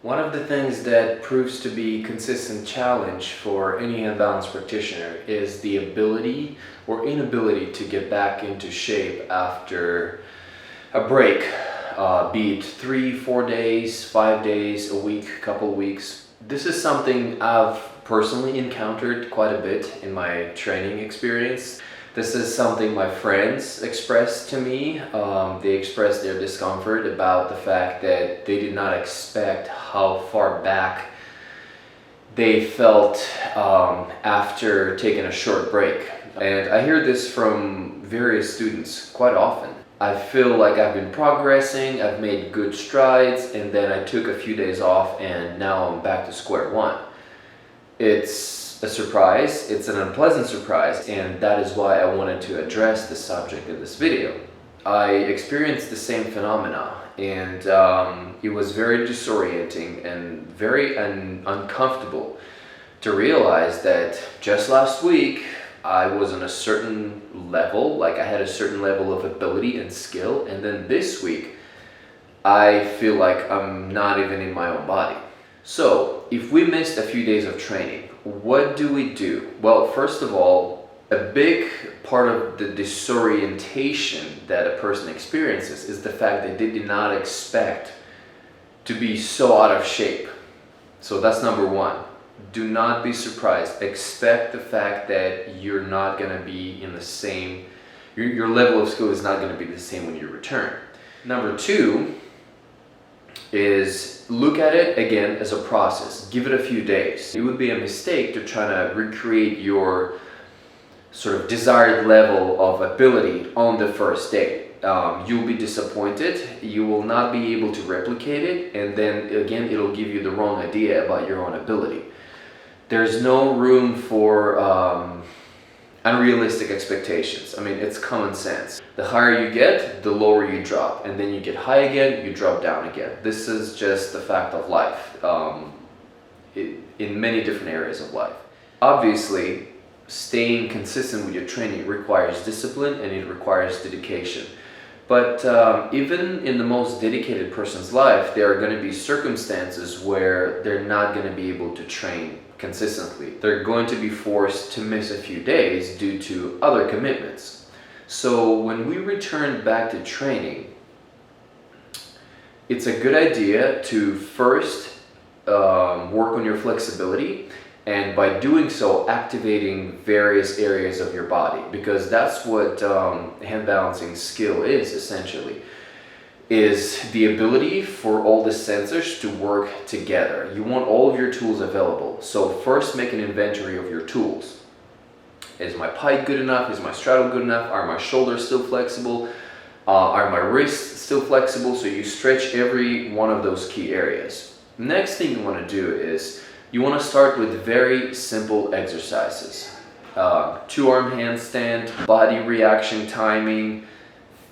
One of the things that proves to be consistent challenge for any hand balance practitioner is the ability or inability to get back into shape after a break, be it 3, 4 days, 5 days, a week, couple weeks. This is something I've personally encountered quite a bit in my training experience. This is something my friends expressed to me. They expressed their discomfort about the fact that they did not expect how far back they felt after taking a short break. And I hear this from various students quite often. I feel like I've been progressing, I've made good strides, and then I took a few days off and now I'm back to square one. It's a surprise, it's an unpleasant surprise, and that is why I wanted to address the subject in this video. I experienced the same phenomena, and it was very disorienting and very uncomfortable to realize that just last week I was on a certain level, like I had a certain level of ability and skill, and then this week I feel like I'm not even in my own body. So, if we missed a few days of training, what do we do? Well, first of all, a big part of the disorientation that a person experiences is the fact that they did not expect to be so out of shape. So that's number one. Do not be surprised. Expect the fact that you're not going to be in the same, your level of skill is not going to be the same when you return. Number two is look at it again as a process. Give it a few days. It would be a mistake to try to recreate your sort of desired level of ability on the first day. You'll be disappointed, you will not be able to replicate it, and then again it'll give you the wrong idea about your own ability. There's no room for unrealistic expectations. I mean, it's common sense. The higher you get, the lower you drop, and then you get high again, you drop down again. This is just the fact of life in many different areas of life. Obviously, staying consistent with your training requires discipline and it requires dedication. But even in the most dedicated person's life, there are going to be circumstances where they're not going to be able to train consistently. They're going to be forced to miss a few days due to other commitments. So when we return back to training, it's a good idea to first work on your flexibility, and by doing so, activating various areas of your body, because that's what hand balancing skill is essentially, is the ability for all the sensors to work together. You want all of your tools available. So first make an inventory of your tools. Is my pike good enough? Is my straddle good enough? Are my shoulders still flexible? Are my wrists still flexible? So you stretch every one of those key areas. Next thing you want to do is you want to start with very simple exercises. 2-arm handstand, body reaction timing,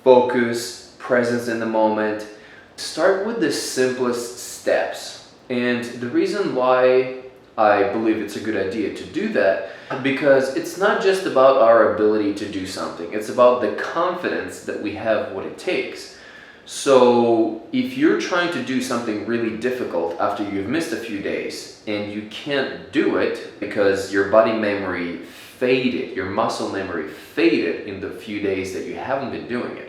focus, presence in the moment. Start with the simplest steps. And the reason why I believe it's a good idea to do that, because it's not just about our ability to do something, it's about the confidence that we have what it takes. So if you're trying to do something really difficult after you've missed a few days and you can't do it because your body memory faded, your muscle memory faded in the few days that you haven't been doing it.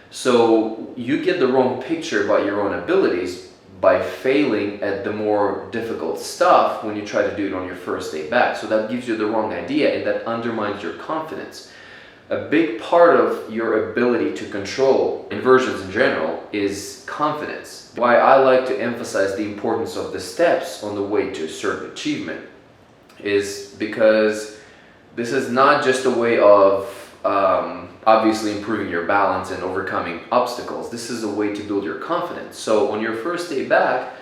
So you get the wrong picture about your own abilities by failing at the more difficult stuff when you try to do it on your first day back. So that gives you the wrong idea and that undermines your confidence. A big part of your ability to control inversions in general is confidence. Why I like to emphasize the importance of the steps on the way to a certain achievement is because this is not just a way of obviously improving your balance and overcoming obstacles. This is a way to build your confidence. So on your first day back,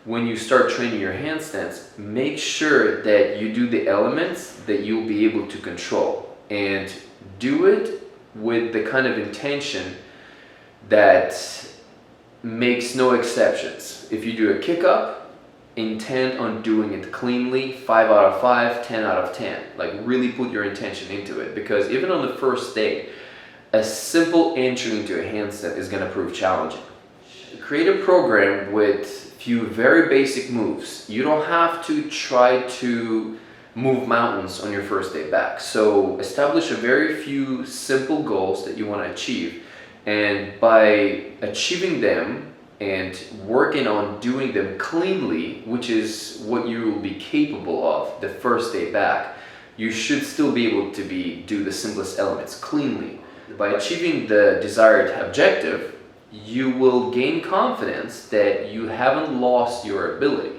when you start training your handstands, make sure that you do the elements that you'll be able to control, and do it with the kind of intention that makes no exceptions. If you do a kick up, intend on doing it cleanly, 5 out of 5, 10 out of 10. Like really put your intention into it, because even on the first day, a simple entry into a handstand is going to prove challenging. create a program with few very basic moves. You don't have to try to move mountains on your first day back. So establish a very few simple goals that you want to achieve, and by achieving them and working on doing them cleanly, which is what you will be capable of the first day back, you should still be able to do the simplest elements cleanly. By achieving the desired objective, you will gain confidence that you haven't lost your ability.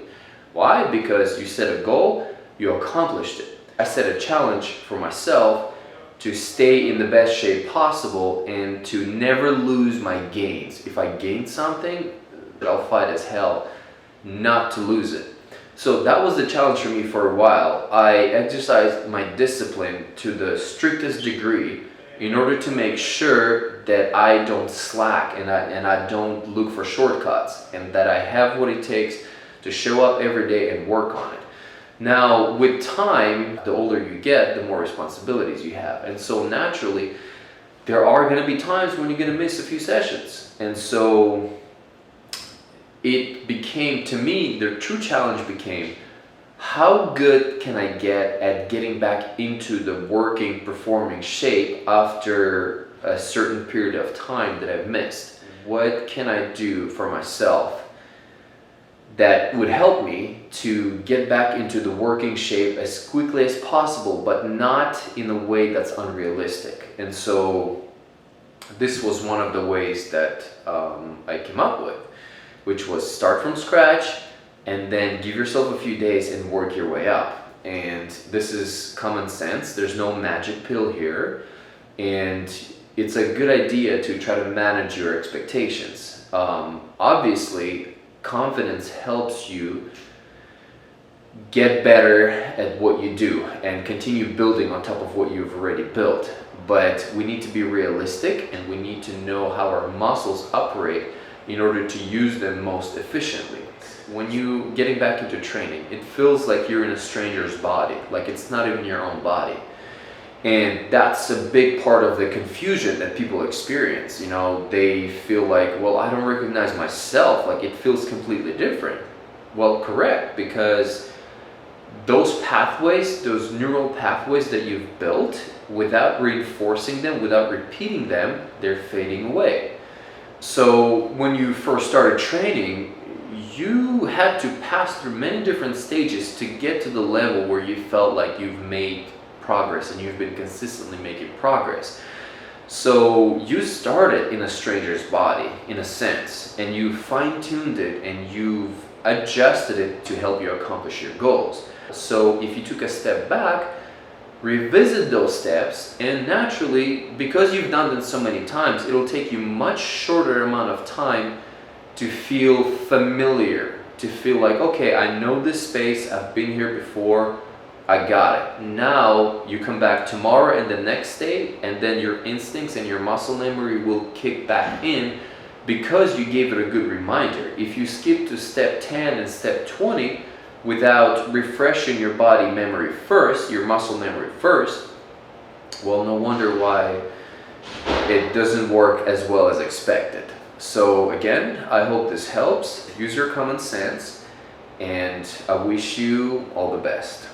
Why? Because you set a goal, you accomplished it. I set a challenge for myself to stay in the best shape possible and to never lose my gains. If I gain something, I'll fight as hell not to lose it. So that was the challenge for me for a while. I exercised my discipline to the strictest degree in order to make sure that I don't slack and I don't look for shortcuts, and that I have what it takes to show up every day and work on it. Now, with time, the older you get, the more responsibilities you have. And so naturally, there are going to be times when you're going to miss a few sessions. And so it became, to me, the true challenge became, how good can I get at getting back into the working, performing shape after a certain period of time that I've missed? What can I do for myself that would help me to get back into the working shape as quickly as possible, but not in a way that's unrealistic? And so this was one of the ways that I came up with, which was start from scratch and then give yourself a few days and work your way up. And this is common sense. There's no magic pill here. And it's a good idea to try to manage your expectations. Obviously, confidence helps you get better at what you do and continue building on top of what you've already built. But we need to be realistic, and we need to know how our muscles operate in order to use them most efficiently. When you getting back into training, it feels like you're in a stranger's body, like it's not even your own body. And that's a big part of the confusion that people experience. You know, they feel like, well, I don't recognize myself, like it feels completely different. Well, correct, because those pathways, those neural pathways that you've built, without reinforcing them, without repeating them, they're fading away. So when you first started training, you had to pass through many different stages to get to the level where you felt like you've made progress and you've been consistently making progress. So you started in a stranger's body, in a sense, and you fine-tuned it and you've adjusted it to help you accomplish your goals. So if you took a step back, revisit those steps, and naturally, because you've done them so many times, it'll take you much shorter amount of time to feel familiar, to feel like, okay, I know this space, I've been here before, I got it. Now you come back tomorrow and the next day, and then your instincts and your muscle memory will kick back in because you gave it a good reminder. If you skip to step 10 and step 20 without refreshing your body memory first, your muscle memory first, well, no wonder why it doesn't work as well as expected. So again, I hope this helps. Use your common sense, and I wish you all the best.